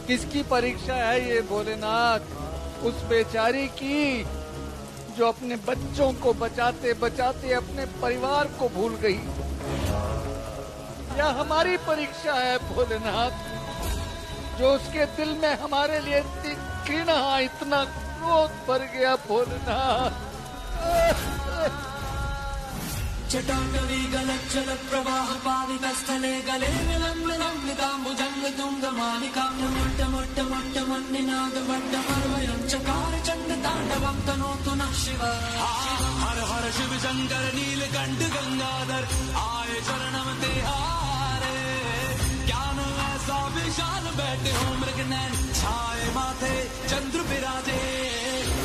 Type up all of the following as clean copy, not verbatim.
किसकी परीक्षा है ये भोलेनाथ? उस बेचारी की जो अपने बच्चों को बचाते बचाते अपने परिवार को भूल गई, या हमारी परीक्षा है भोलेनाथ, जो उसके दिल में हमारे लिए इतनी घृणा, इतना क्रोध भर गया भोलेनाथ। जटाटवी गलज्जल प्रवाह पाविक स्थले गले विलम्बितं निकाम्बुजंग तुंग मालिकां मोट्ट मोट्ट मोट्ट मन्निनाद वड्ड हरवयं चकार चंड तांडवं तनोतु नः शिव। हर हर शिव शंकर नीलकंठ गंगाधर आए शरणम तिहारे। ज्ञान ऐसा विशाल बैठे हो मृग नैन छाए माथे चंद्र विराजे।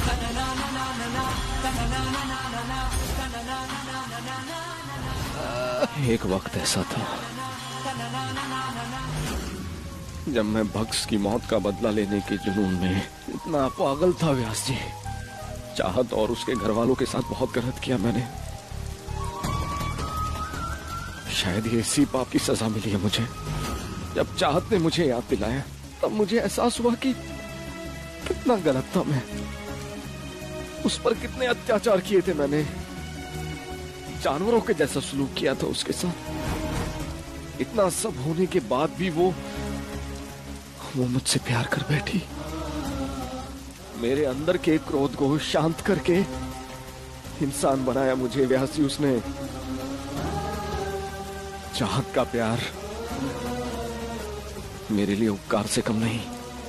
तनना ना ना ना ना तनना ना ना ना ना तनना ना ना ना ना। एक वक्त ऐसा था जब मैं भक्स की मौत का बदला लेने के जुनून में इतना पागल था व्यास जी। चाहत और उसके घर वालों के साथ बहुत गलत किया मैंने। शायद ये इसी पाप की सजा मिली है मुझे। जब चाहत ने मुझे याद दिलाया तब मुझे एहसास हुआ कि कितना गलत था मैं। उस पर कितने अत्याचार किए थे मैंने। जानवरों के जैसा सलूक किया था उसके साथ। इतना सब होने के बाद भी वो मुझसे प्यार कर बैठी। मेरे अंदर के क्रोध को शांत करके इंसान बनाया मुझे व्यास जी उसने। चाहत का प्यार मेरे लिए उपकार से कम नहीं।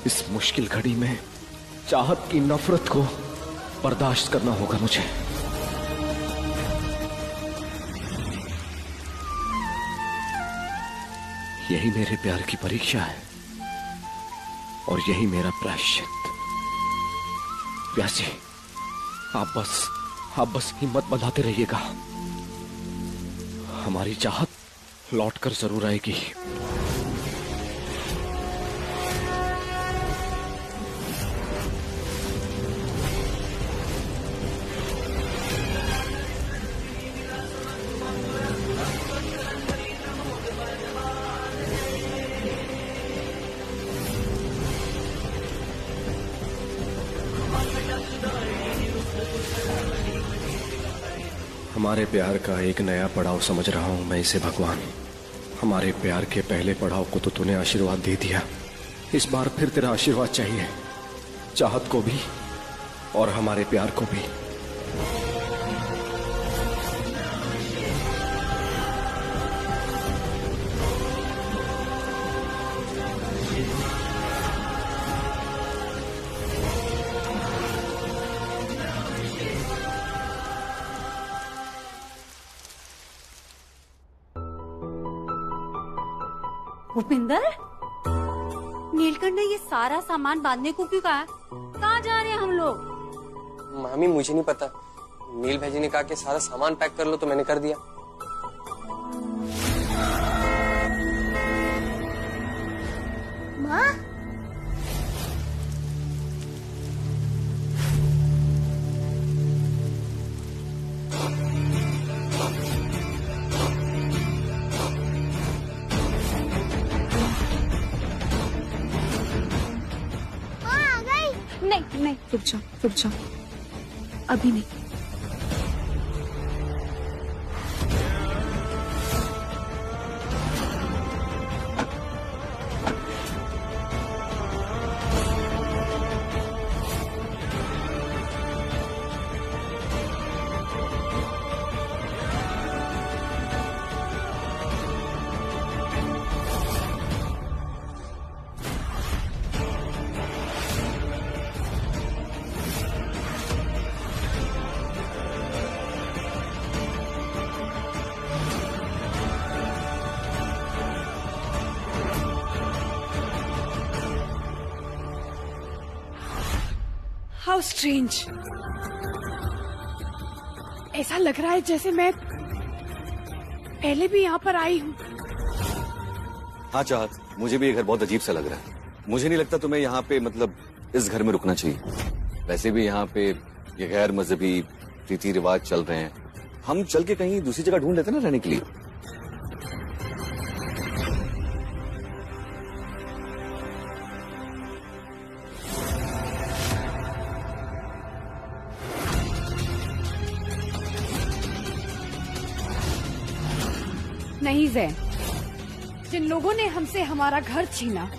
इस मुश्किल घड़ी में चाहत की नफरत को बर्दाश्त करना होगा मुझे। यही मेरे प्यार की परीक्षा है और यही मेरा प्रायश्चित। व्यास जी आप बस हिम्मत बंधाते रहिएगा। हमारी चाहत लौटकर जरूर आएगी। हमारे प्यार का एक नया पड़ाव समझ रहा हूं मैं इसे भगवान। हमारे प्यार के पहले पड़ाव को तो तूने आशीर्वाद दे दिया। इस बार फिर तेरा आशीर्वाद चाहिए, चाहत को भी और हमारे प्यार को भी। भूपिंदर, नीलकंठ ने ये सारा सामान बांधने को क्यों कहा? कहाँ जा रहे हैं हम लोग? मामी मुझे नहीं पता, नील भाई जी ने कहा कि सारा सामान पैक कर लो तो मैंने कर दिया। माँ, नहीं, रुक जाओ, अभी नहीं। How strange. ऐसा लग रहा है जैसे मैं पहले भी यहाँ पर आई हूँ। हाँ चाहत, मुझे भी ये घर बहुत अजीब सा लग रहा है। मुझे नहीं लगता तुम्हें यहाँ पे मतलब इस घर में रुकना चाहिए। वैसे भी यहाँ पे ये गैर मजहबी रीति रिवाज चल रहे हैं। हम चल के कहीं दूसरी जगह ढूंढ लेते ना रहने के लिए। नहीं जैन, जिन लोगों ने हमसे हमारा घर छीना,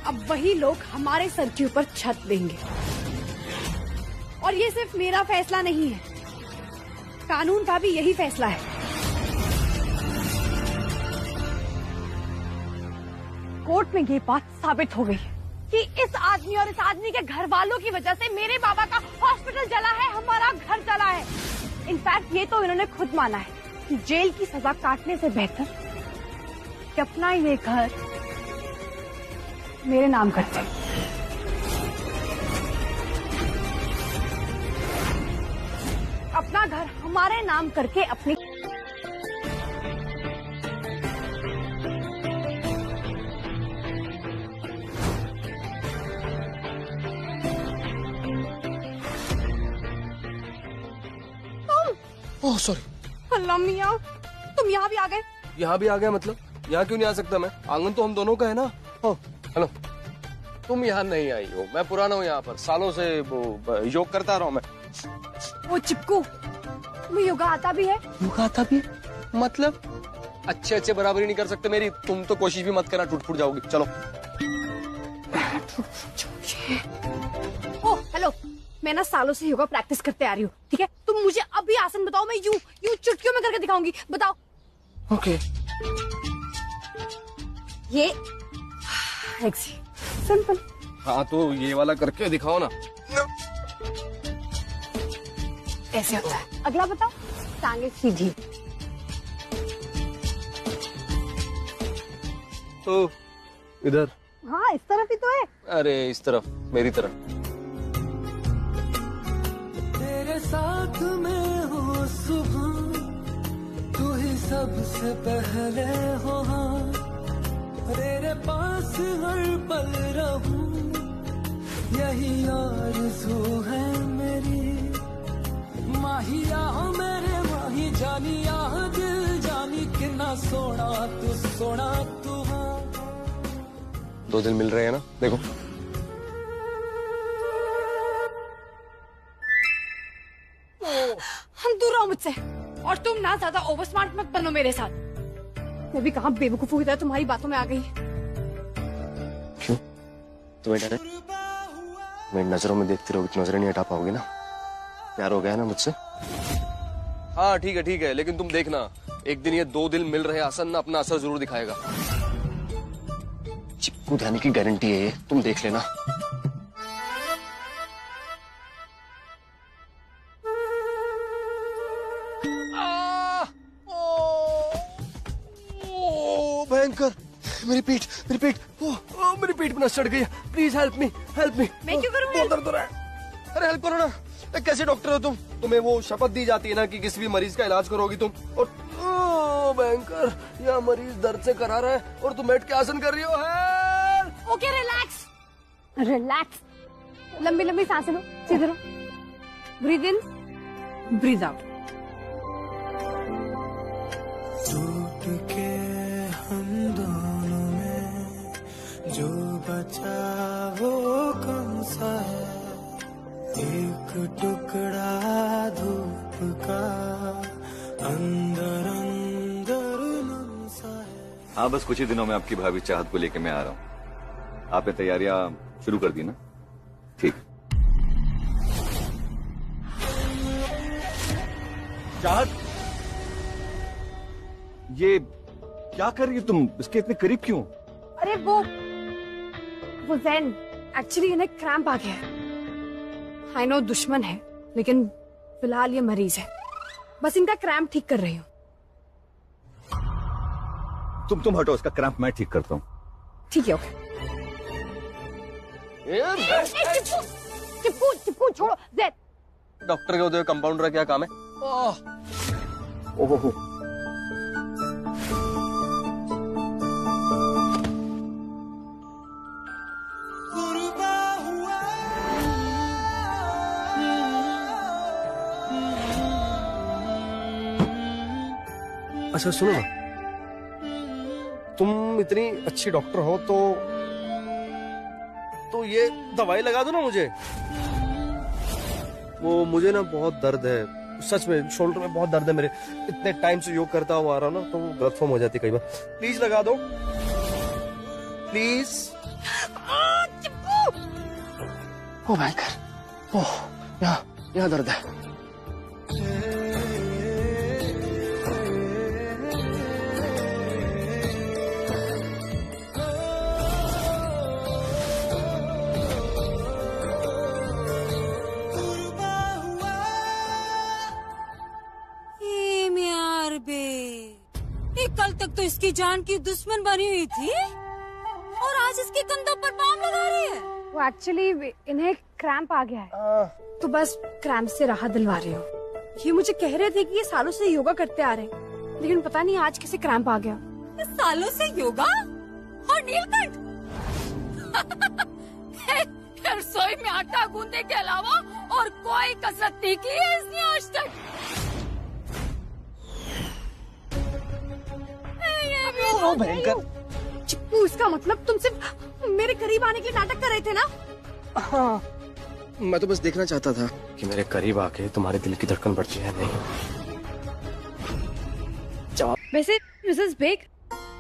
अब वही लोग हमारे सर के ऊपर छत देंगे। और ये सिर्फ मेरा फैसला नहीं है, कानून का भी यही फैसला है। कोर्ट में ये बात साबित हो गई है कि इस आदमी और इस आदमी के घर वालों की वजह से मेरे बाबा का हॉस्पिटल जला है, हमारा घर जला है। इनफैक्ट ये तो इन्होंने खुद माना है कि जेल की सजा काटने से बेहतर कि अपना ये घर मेरे नाम करते। अपना घर हमारे नाम करके अपनी ओह सॉरी। अल्लाह मियां, तुम यहाँ भी आ गए। यहाँ भी आ गया मतलब? यहाँ क्यों नहीं आ सकता मैं? आंगन तो हम दोनों का है ना। हेलो, तुम यहाँ नहीं आई हो, मैं पुराना हूँ यहाँ पर, सालों से वो योग करता रहा हूँ मैं। वो चिपकू, तुम्हें योगा आता भी है? योगा आता भी है? मतलब अच्छे बराबरी नहीं कर सकते मेरी। तुम तो कोशिश भी मत करना, टूट फूट जाओगी। चलो। ओह हेलो, मैं ना सालों से योगा प्रैक्टिस करते आ रही हूँ, ठीक है? तुम मुझे अभी आसन बताओ, मैं यूं चुटकियों में करके दिखाऊंगी। बताओ। ओके। ये सिंपल। हाँ तो ये वाला करके दिखाओ ना। ऐसे होता है। अगला बताओ। टांगे सीधी। तो इधर। हाँ इस तरफ ही तो है। अरे इस तरफ, मेरी तरफ। तेरे साथ में हो सुबह, तू ही सबसे पहले हो, हाँ तेरे पास हर पल रहूं, यही आरज़ू है मेरी। माहिया मेरे माही जानिया, दिल जानी कितना सोना तू हाँ। 2 दिन मिल रहे हैं ना, देखो। हम दूर रहो मुझसे, और तुम ना ज्यादा ओवर स्मार्ट मत बनो मेरे साथ। मैं भी कहाँ बेवकूफों की तरह तुम्हारी बातों में आ गई। क्यों? तुम्हें डर है? मेरी नजरों में देखती रहोगी तो नजरें नहीं हटा पाओगी ना। प्यार हो गया ना मुझसे? हाँ ठीक है, लेकिन तुम देखना, एक दिन ये 2 दिन मिल रहे आसन ना अपना असर जरूर दिखाएगा। चिपकू ध्यान की गारंटी है ये, तुम देख लेना। भयंकर, मेरी पीठ मेरी पीठ में नस चढ़ गई। Please help me. मैं क्यों करूँ? बहुत दर्द हो रहा है। अरे हेल्प करो ना। कैसे डॉक्टर हो तुम? तुम्हें वो शपथ दी जाती है ना कि किसी भी मरीज का इलाज करोगी तुम, और भयंकर, यह मरीज दर्द से करा रहा है और तुम बैठ के आसन कर रही हो। हेल्प। Okay relax. लंबी सांसें लो, सीधे रहो। Breathe in, breathe out. टूट के हम दोनों में जो बचा वो कौन सा है, एक टुकड़ा धूप का अंदर नम सा है। हाँ बस कुछ ही दिनों में आपकी भाभी चाहत को लेके मैं आ रहा हूँ। आपने तैयारियां शुरू कर दी ना? ठीक। चाहत, ये क्या कर रही हो तुम? इसके इतने करीब क्यों? अरे वो जैन, एक्चुअली इन्हें क्रैम्प आ गया है। आई नो दुश्मन है, लेकिन फिलहाल ये मरीज है। बस इनका क्रैम्प ठीक कर रही हूँ। तुम हटो, इसका क्रैम्प मैं ठीक करता हूँ। ठीक है ओके। चिपकू छोड़ो जैन। डॉक्टर के होते हुए कंपाउंडर का क्या काम है? ओहो। अच्छा सुनो ना, तुम इतनी अच्छी डॉक्टर हो तो ये दवाई लगा दो ना मुझे। वो मुझे ना बहुत दर्द है, सच में शोल्डर में बहुत दर्द है मेरे। इतने टाइम से योग करता हुआ आ रहा हूँ ना, तो गलत फॉर्म हो जाती है कई बार। प्लीज लगा दो, प्लीज। ओ भयंकर, ओह यहाँ दर्द है। कल तक तो इसकी जान की दुश्मन बनी हुई थी और आज इसके कंधों पर पाम लगा रही है। वो एक्चुअली इन्हें क्रैम्प आ गया है, तो बस क्रैम्प से राहत दिलवा रही हूँ। ये मुझे कह रहे थे कि ये सालों से योगा करते आ रहे हैं, लेकिन पता नहीं आज कैसे क्रैम्प आ गया। सालों से योगा और नीलकंठ रसोई में आटा गूंदने के अलावा और कोई कसरत नहीं की है इसने आज तक। भयंकर। चिप्पू, इसका मतलब तुम सिर्फ मेरे करीब आने के लिए नाटक कर रहे थे ना? हाँ, मैं तो बस देखना चाहता था कि मेरे करीब आके तुम्हारे दिल की धड़कन बढ़ती है नहीं। वैसे मिसेस बेग,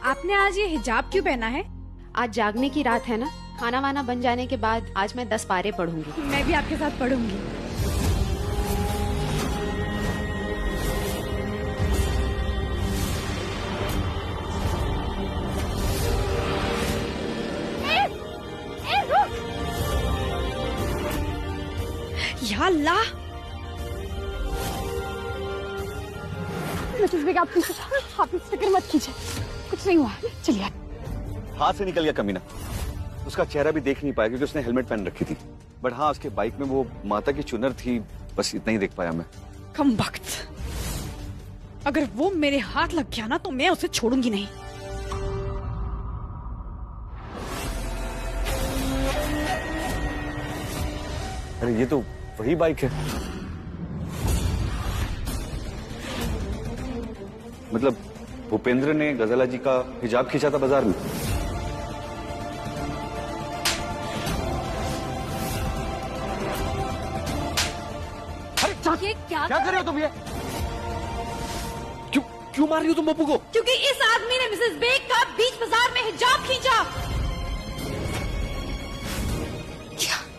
आपने आज ये हिजाब क्यों पहना है? आज जागने की रात है ना, खाना वाना बन जाने के बाद आज मैं 10 पारे पढ़ूंगी। मैं भी आपके साथ पढ़ूंगी। या अल्लाह, मिसेस बेग, आप फिक्र मत कीजिए, कुछ नहीं हुआ, चलिए। हाथ से निकल गया कमीना। उसका चेहरा भी देख नहीं पाया क्योंकि उसने हेलमेट पहन रखी थी। बट हाँ, उसके बाइक में वो माता की चुनर थी, बस इतना ही देख पाया मैं। कम वक्त, अगर वो मेरे हाथ लग गया ना तो मैं उसे छोड़ूंगी नहीं। अरे ये तो वही बाइक है। मतलब भूपेंद्र ने गजला जी का हिजाब खींचा था बाजार में। ये क्या कर रहे हो तुम? ये क्यों मार रही हो तुम बब्बू को? क्योंकि इस आदमी ने मिसेस बेग का बीच बाजार में हिजाब खींचा।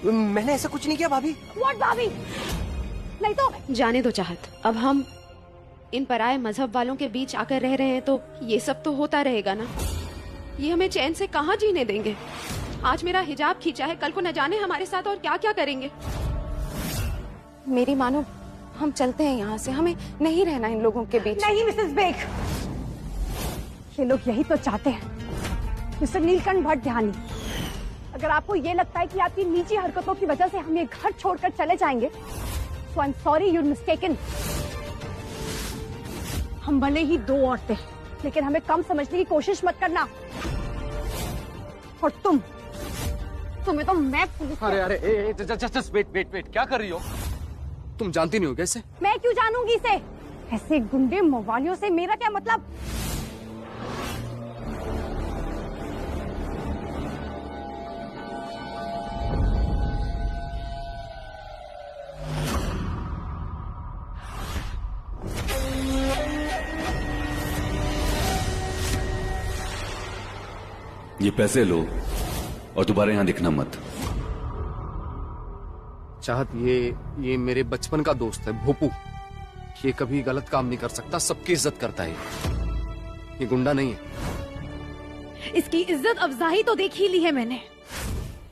मैंने ऐसा कुछ नहीं किया भाभी। व्हाट भाभी? नहीं तो जाने दो चाहत, अब हम इन पराये मजहब वालों के बीच आकर रह रहे हैं तो ये सब तो होता रहेगा ना। ये हमें चैन से कहाँ जीने देंगे। आज मेरा हिजाब खींचा है, कल को न जाने हमारे साथ और क्या क्या करेंगे। मेरी मानो, हम चलते हैं यहाँ से, हमें नहीं रहना इन लोगों के बीच। नहीं मिसेस बेग, ये लोग यही तो चाहते हैं। मिस्टर नीलकंठ भट्ट ध्यानी, अगर आपको ये लगता है कि आपकी निजी हरकतों की वजह से हम ये घर छोड़कर चले जाएंगे, तो I am sorry, you are mistaken. हम भले ही दो औरतें, लेकिन हमें कम समझने की कोशिश मत करना। और तुम्हें तो मैं पुलिस। अरे जस्ट वेट, क्या कर रही हो? तुम जानती नहीं हो कैसे? मैं क्यों जानूंगी इसे? ऐसे गुंडे मवालियों से मेरा क्या मतलब? ये पैसे लो और दोबारा यहाँ दिखना मत। चाहत, ये मेरे बचपन का दोस्त है भोपू। ये कभी गलत काम नहीं कर सकता, सबकी इज्जत करता है। ये गुंडा नहीं है। इसकी इज्जत अफजाई तो देख ही ली है मैंने।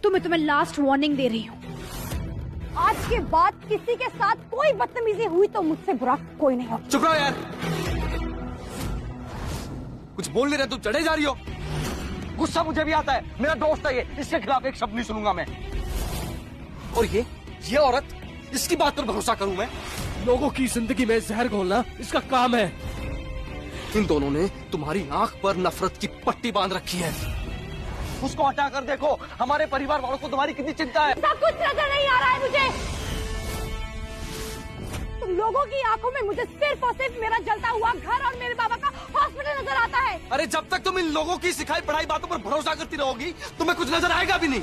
मैं तुम्हें लास्ट वार्निंग दे रही हूँ, आज के बाद किसी के साथ कोई बदतमीजी हुई तो मुझसे बुरा कोई नहीं हो। चुप रहो यार, कुछ बोल नहीं रहे, तुम चढ़े जा रही हो। गुस्सा मुझे भी आता है, मेरा दोस्त है ये, इसके खिलाफ एक शब्द नहीं सुनूंगा मैं। और ये औरत, इसकी बात पर भरोसा करूं मैं? लोगों की जिंदगी में जहर घोलना इसका काम है। इन दोनों ने तुम्हारी आंख पर नफरत की पट्टी बांध रखी है। उसको हटा कर देखो, हमारे परिवार वालों को तुम्हारी कितनी चिंता है। सब कुछ नजर नहीं आ रहा है मुझे। तुम लोगों की आंखों में मुझे सिर्फ और सिर्फ मेरा जलता हुआ घर और मेरे बाबा का हॉस्पिटल नजर आता है। अरे जब तक तुम इन लोगों की सिखाई पढ़ाई बातों पर भरोसा करती रहोगी, तुम्हें कुछ नजर आएगा भी नहीं।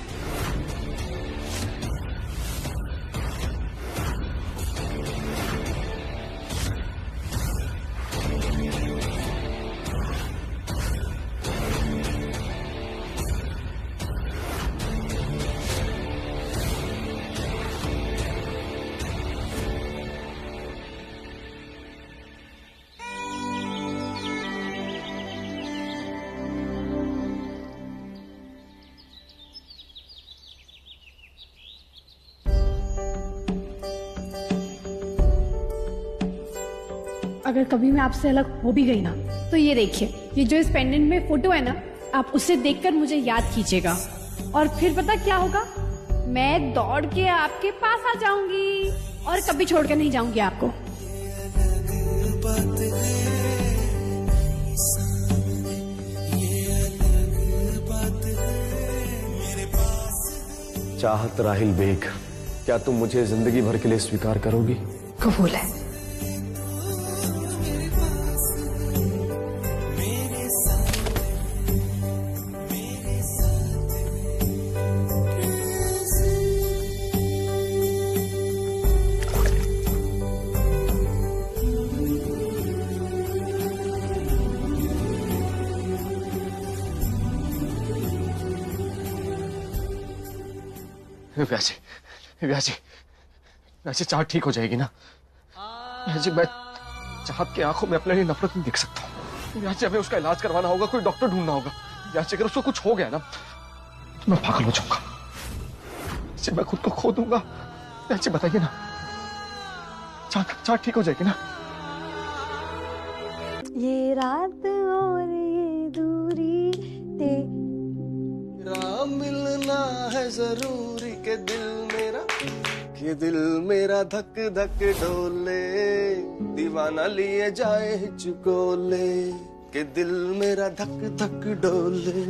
अगर कभी मैं आपसे अलग हो भी गई ना, तो ये देखिए, ये जो इस पेंडेंट में फोटो है ना, आप उसे देखकर मुझे याद कीजिएगा और फिर पता क्या होगा, मैं दौड़ के आपके पास आ जाऊंगी और कभी छोड़कर नहीं जाऊंगी आपको। चाहत राहिल बेग, क्या तुम मुझे जिंदगी भर के लिए स्वीकार करोगी? कबूल है। व्यासी, व्यासी, व्यासी, चाहत ठीक हो जाएगी ना? व्यासी, मैं चाहत की आंखों में अपने लिए नफरत नहीं देख सकता हूँ। व्यासी, हमें उसका इलाज करवाना होगा, कोई डॉक्टर ढूंढना होगा। व्यासी, अगर उसको कुछ हो गया ना तो मैं पागल हो जाऊंगा। व्यासी, मैं खुद को खो दूंगा। व्यासी, बताइए ना, चाहत ठीक हो जाएगी ना? ये रात और ये दूरी तेरा मिलना है जरूरी के दिल मेरा धक धक डोले, दीवाना लिए जाए हिचकोले, के दिल मेरा धक धक डोले,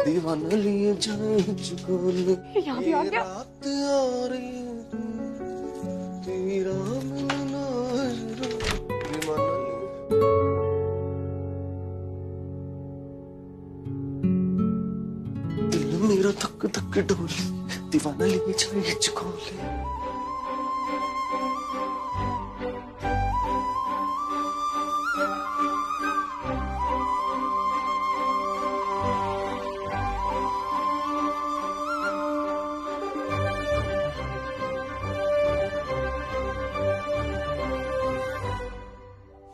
दीवाना लिए जाए हिचकोले। यहाँ भी आ गया। रात और ये तेरा मिलना है जरूरी, दीवाना मेरा धक धक डोले, दीवाना लिए जाए हिचकोले।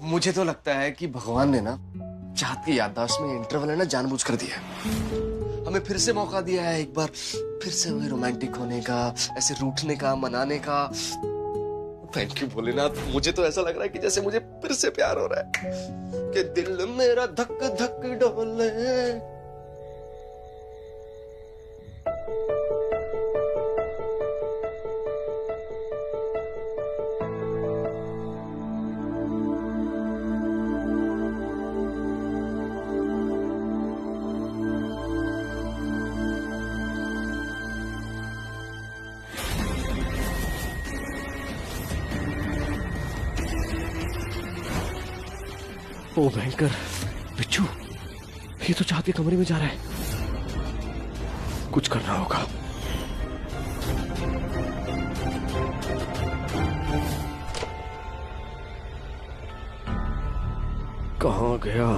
मुझे तो लगता है कि भगवान ने ना चाहत की याददाश्त में इंटरवल है ना जानबूझ कर दिया है। हमें फिर से मौका दिया है, एक बार फिर से हमें रोमांटिक होने का, ऐसे रूठने का, मनाने का। Thank you Bholenath. मुझे तो ऐसा लग रहा है कि जैसे मुझे फिर से प्यार हो रहा है, कि दिल मेरा धक धक डोले। ओ भयंकर, बिच्छू, ये तो चाहत के कमरे में जा रहा है। कुछ करना होगा। कहाँ गया?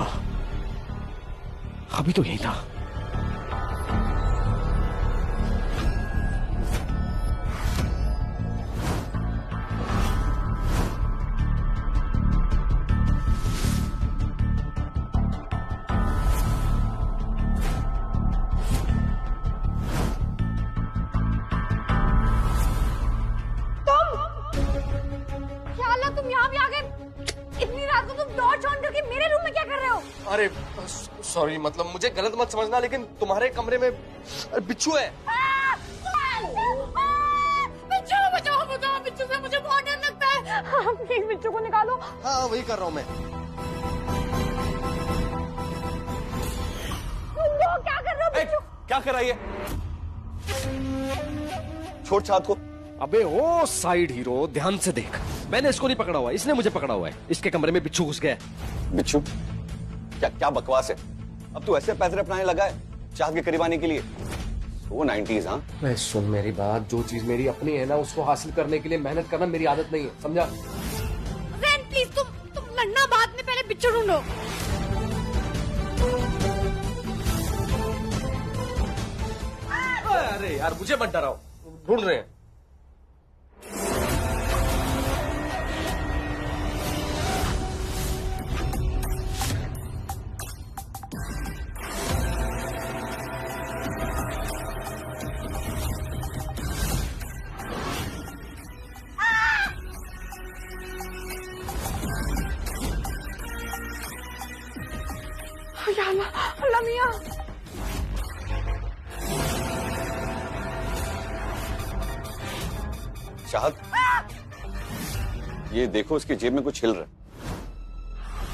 अभी तो यही था। अरे सॉरी, मतलब मुझे गलत मत समझना, लेकिन तुम्हारे कमरे में बिच्छू है। बिच्छू, बचाओ बचाओ, बिच्छू से मुझे बहुत डर लगता है। प्लीज बिच्छू को निकालो। हाँ वही कर रहा हूँ मैं। क्या कर रहे हो बिच्छू? क्या कर रही है? छोड़ चाहत को। अबे ओ साइड हीरो, ध्यान से देख। मैंने इसको नहीं पकड़ा हुआ, इसने मुझे पकड़ा हुआ है। इसके कमरे में बिच्छू घुस गया है। बिच्छू? क्या बकवास है? अब तू ऐसे पैसे अपनाने लगा है चाहत के करीब आने के लिए? वो 90s। हाँ मैं सुन मेरी बात, जो चीज मेरी अपनी है ना उसको हासिल करने के लिए मेहनत करना मेरी आदत नहीं है, समझा? जैन प्लीज, तुम लड़ना बाद में, पहले बिच्छू ढूंढो। अरे यार मुझे मत डराओ, ढूंढ रहे हैं। या अल्लाह मियां। चाहत, ये देखो इसकी जेब में कुछ हिल रहा है।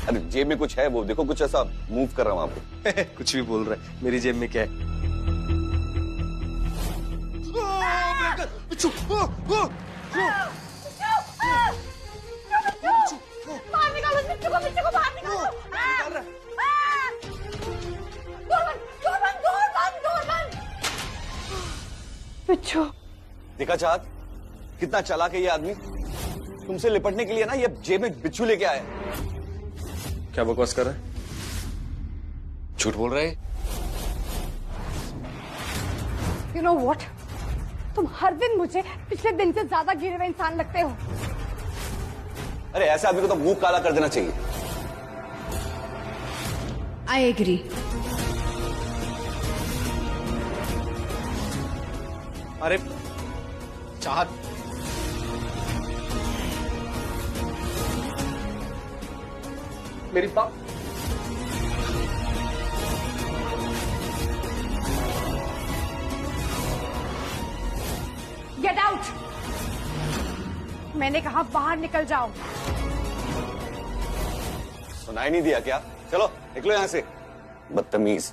अरे जेब में कुछ है, वो देखो कुछ ऐसा मूव कर रहा है वहां पे। कुछ भी बोल रहा है, मेरी जेब में क्या है? बाहर निकालो बिच्छू को बाहर निकालो। डोर बंद। बिच्छू। देखा चाहत, कितना चालाक है ये आदमी। तुमसे लिपटने के लिए ना ये जेब में बिच्छू लेके आया। क्या बकवास कर रहा है? झूठ बोल रहा है? You know what? तुम हर दिन मुझे पिछले दिन से ज्यादा गिरे हुए इंसान लगते हो। अरे ऐसे आदमी को तो मुंह काला कर देना चाहिए। I agree. अरे चाहत, मेरी बात गेट आउट। मैंने कहा बाहर निकल जाओ। सुनाई नहीं दिया क्या? चलो निकलो यहां से, बदतमीज।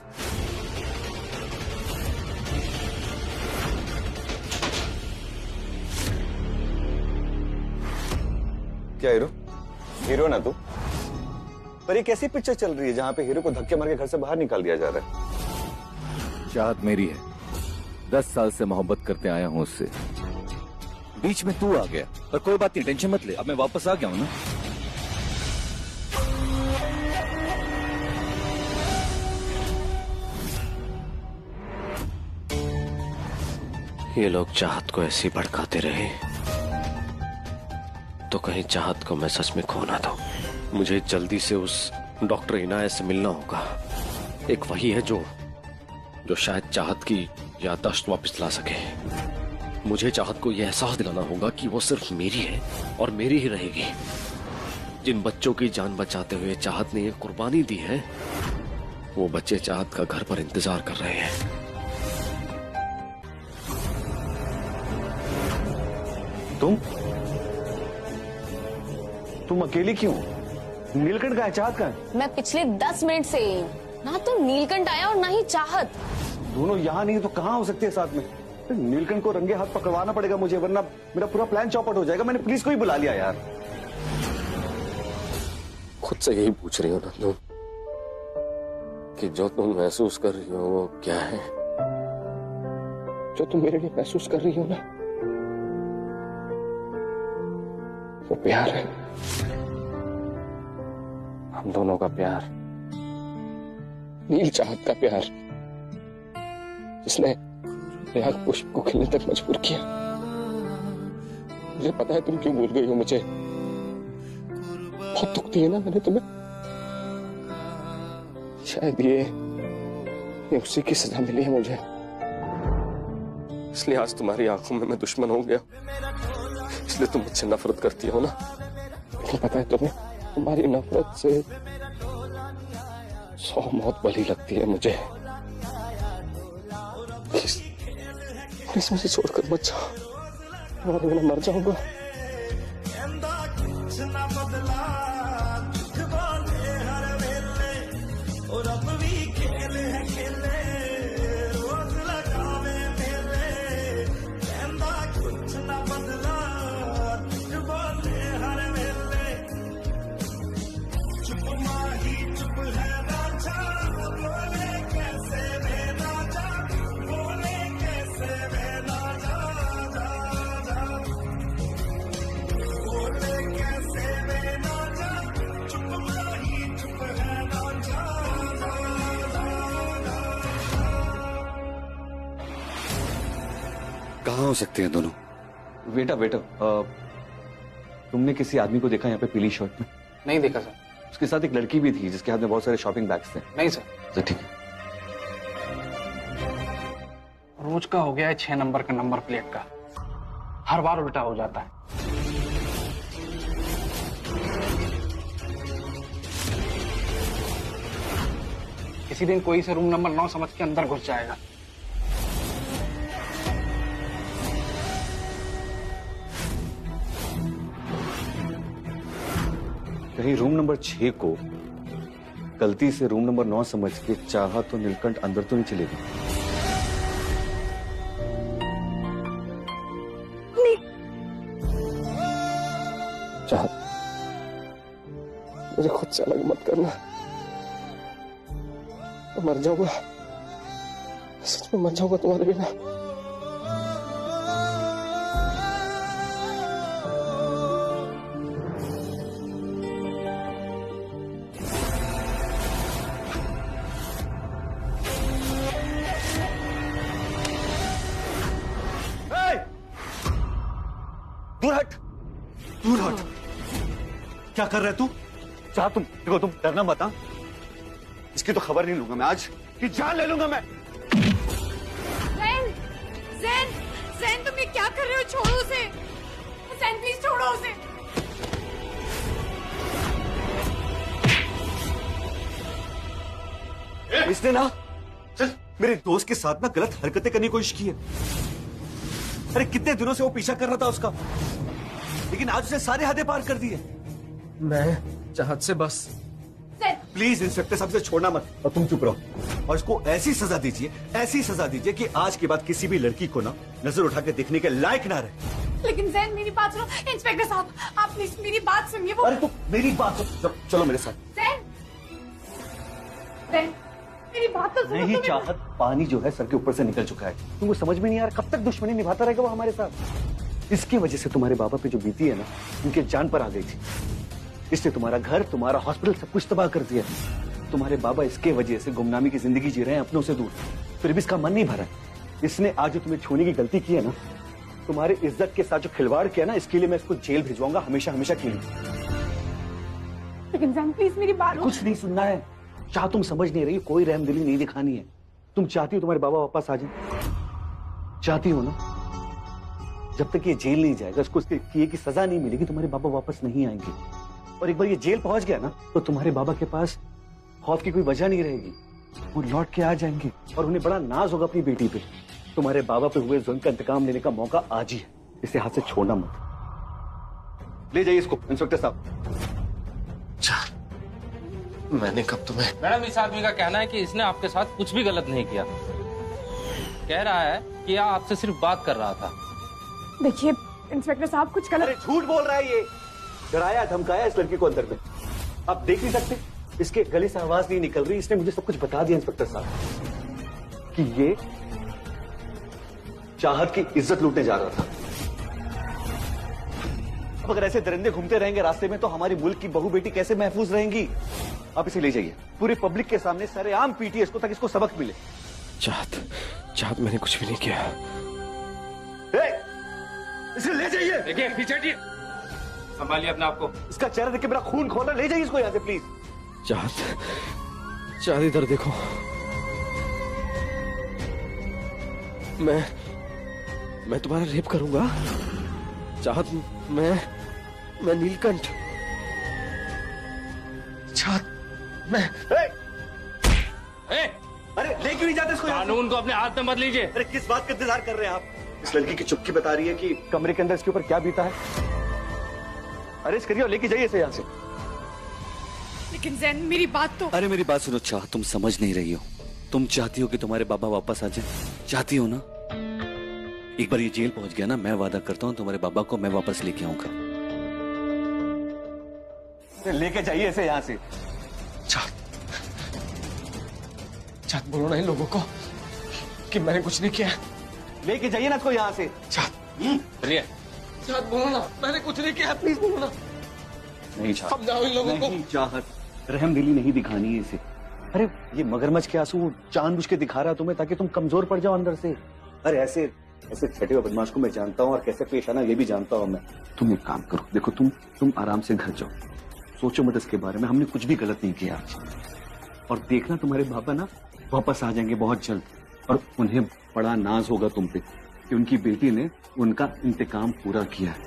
क्या हीरो ना तू? पर ये कैसी पिक्चर चल रही है जहां पे हीरो को धक्के मार के घर से बाहर निकाल दिया जा रहा है? चाहत मेरी है, 10 साल से मोहब्बत करते आया हूं उससे। बीच में तू आ गया, पर कोई बात नहीं, टेंशन मत ले, अब मैं वापस आ गया हूं ना। ये लोग चाहत को ऐसे ही भड़काते रहे तो कहीं चाहत को मैं सच में खो ना दूं। मुझे जल्दी से उस डॉक्टर इनायत से मिलना होगा। एक वही है जो शायद चाहत की याददाश्त वापस ला सके। मुझे चाहत को यह एहसास दिलाना होगा कि वो सिर्फ मेरी है और मेरी ही रहेगी। जिन बच्चों की जान बचाते हुए चाहत ने ये कुर्बानी दी है, वो बच्चे चाहत का घर पर इंतजार कर रहे हैं। तुम अकेली क्यों? नीलकंठ का है, चाहत का है? मैं पिछले 10 मिनट से ही हूँ। ना तो नीलकंठ आया और ना ही चाहत। दोनों यहाँ नहीं तो कहाँ हो सकते हैं साथ में? नीलकंठ को रंगे हाथ पकड़वाना पड़ेगा मुझे, वरना मेरा पूरा प्लान चौपट हो जाएगा। मैंने पुलिस को ही बुला लिया यार। खुद से यही पूछ रही हो ना तुम कि जो तुम महसूस कर रही हो वो क्या है? जो तुम मेरे लिए महसूस कर रही हो ना, वो प्यार है। हम दोनों का प्यार, नील चाहत का प्यार, जिसने राग पुष्प को खिलने तक मजबूर किया। मुझे पता है तुम क्यों भूल गई हो मुझे। बहुत दुख दिया ना मैंने तुम्हें। शायद ये उसी की सजा मिली है मुझे, इसलिए आज तुम्हारी आंखों में मैं दुश्मन हो गया। इसलिए तुम मुझसे नफरत करती हो ना। लेकिन पता है तुम्हें, तुम्हारी नफरत से 100 मौत भली लगती है मुझे। प्लीज मुझे छोड़कर मत जाओ, मैं मर जाऊंगा। कहाँ हो सकते हैं दोनों? वेटर, तुमने किसी आदमी को देखा यहाँ पे पीली शर्ट में? नहीं देखा सर। उसके साथ एक लड़की भी थी जिसके हाथ में बहुत सारे शॉपिंग बैग्स थे। नहीं सर। तो ठीक है। रोज का हो गया है 6 नंबर का नंबर प्लेट का, हर बार उल्टा हो जाता है। किसी दिन कोई से रूम नंबर 9 समझ के अंदर घुस जाएगा। कहीं रूम नंबर 6 को गलती से रूम नंबर 9 समझ के चाहा तो नीलकंठ अंदर तो नहीं चलेगी। चाहत, मुझे खुद से अलग मत करना। मैं मर जाऊंगा, सच में मर जाऊंगा तुम्हारे बिना। दूर हट, दूर हट। क्या कर रहे तू? चाह तुम डरना मत। इसकी तो खबर नहीं लूंगा मैं आज, कि जान ले लूंगा मैं। ज़ैन, ज़ैन, ज़ैन तुम ये क्या कर रहे हो? छोड़ो उसे। ज़ैन प्लीज छोड़ो उसे। इसने ना मेरे दोस्त के साथ ना गलत हरकतें करने की कोशिश की है। अरे कितने दिनों से वो पीछा कर रहा था उसका, लेकिन आज उसने सारे हदें पार कर दी है। मैं चाहत से बस प्लीज इंस्पेक्टर साहब से छोड़ना मत, और तुम चुप रहो और इसको ऐसी सजा दीजिए, ऐसी सजा दीजिए कि आज के बाद किसी भी लड़की को ना नजर उठा के देखने के लायक ना रहे। लेकिन ज़ैन मेरी बात सुनो। इंस्पेक्टर साहब आप प्लीज मेरी बात सुनिए। वो अरे तुम मेरी बात सुनो, चलो मेरे साथ। ज़ैन, ज़ैन मेरी बात तो सुनो। नहीं चाहत, पानी जो है सर के ऊपर से निकल चुका है। तुमको समझ में नहीं आ रहा कब तक दुश्मनी निभाता रहेगा वो हमारे साथ। इसकी वजह से तुम्हारे बाबा पे जो बीती है ना, उनके जान पर आ गई थी। इसने तुम्हारा घर, तुम्हारा हॉस्पिटल सब कुछ तबाह कर दिया। तुम्हारे बाबा इसके वजह से गुमनामी की जिंदगी जी रहे हैं अपनों से दूर, फिर भी इसका मन नहीं भरा। इसने आज जो तुम्हें छूने की गलती की है ना, तुम्हारी इज्जत के साथ जो खिलवाड़ किया ना, इसके लिए मैं इसको जेल भिजवाऊंगा हमेशा हमेशा के लिए। लेकिन ज़ैन प्लीज मेरी बात। कुछ नहीं सुनना है। चाह तुम समझ नहीं रही, कोई रहमदिली नहीं दिखानी है। तुम चाहती हो तुम्हारे बाबा वापस आ जाए, चाहती हो ना? जब तक ये जेल नहीं जाएगा, उसको उसके किए की सजा नहीं मिलेगी, तुम्हारे बाबा वापस नहीं आएंगे। और एक बार ये जेल पहुंच गया ना, तो तुम्हारे बाबा के पास खौफ की कोई वजह नहीं रहेगी। वो लौट के आ जाएंगे और उन्हें बड़ा नाज होगा अपनी बेटी पे। तुम्हारे बाबा पे हुए जुल्म का इंतकाम लेने का मौका आज ही है, इसे हाथ से छोड़ना मत। ले जाइए इसको इंस्पेक्टर साहब। मैंने कब तुम्हें? मैडम इस आदमी का कहना है कि इसने आपके साथ कुछ भी गलत नहीं किया। कह रहा है कि आपसे सिर्फ बात कर रहा था। देखिए इंस्पेक्टर साहब कुछ गलत। अरे झूठ बोल रहा है ये, डराया धमकाया इस लड़की को अंदर में। आप देख नहीं सकते, इसके गले से आवाज नहीं निकल रही। इसने मुझे सब कुछ बता दिया इंस्पेक्टर साहब कि ये चाहत की इज्जत लूटने जा रहा था। अब अगर ऐसे दरिंदे घूमते रहेंगे रास्ते में तो हमारी मुल्क की बहू बेटी कैसे महफूज रहेंगी? आप इसे ले जाइए, पूरी पब्लिक के सामने सरेआम पीटिए इसको, ताकि इसको सबक मिले। चाहत मैंने कुछ भी नहीं किया। इसे ले जाइए। देखिए पीछे हटिए, संभालिए अपने आप को। इसका चेहरा देख के मेरा खून खोल रहा है। ले जाइए इसको यहाँ से प्लीज। चाहत इधर देखो। मैं तुम्हारा रेप करूंगा। चाहत मैं नीलकंठ। चाहत मैं अरे ले क्यों नहीं जाते इसको? कानून को अपने हाथ में मत लीजिए। अरे किस बात का इंतजार कर रहे हैं आप? इस लड़की की चुप्पी बता रही है कि कमरे के अंदर इसके ऊपर क्या बीता है। अरेस्ट करिए और लेके जाइए इसे यहाँ से। लेकिन ज़ैन मेरी बात तो। अरे मेरी बात सुनो चाह, तुम समझ नहीं रही हो। तुम चाहती हो कि तुम्हारे बाबा वापस आ जाए, चाहती हो ना? एक बार ये जेल पहुंच गया ना, मैं वादा करता हूँ तुम्हारे बाबा को मैं वापस लेके आऊंगा। लेके जाइए इसे यहाँ से। चाहत बोलो ना इन लोगों को कि मैंने कुछ नहीं किया। लेके जाइए ना इसको यहाँ से। चलिए। चाहत बोलो ना मैंने कुछ नहीं किया, प्लीज बोलो ना। नहीं चाहत, समझाओ इन लोगों को। नहीं चाहत, रहमदिली नहीं दिखानी है इसे। अरे ये मगरमच्छ के आंसू जानबूझ के दिखा रहा है तुम्हें, ताकि तुम कमजोर पड़ जाओ अंदर से। अरे ऐसे छठे हुए बदमाश को मैं जानता हूँ और कैसे पेश आना ये भी जानता हूँ मैं। तुम एक काम करो, देखो तुम आराम से घर जाओ, सोचो मत इसके बारे में। हमने कुछ भी गलत नहीं किया आज। और देखना तुम्हारे बाबा ना वापस आ जाएंगे बहुत जल्द, और उन्हें बड़ा नाज होगा तुम पे कि उनकी बेटी ने उनका इंतकाम पूरा किया है।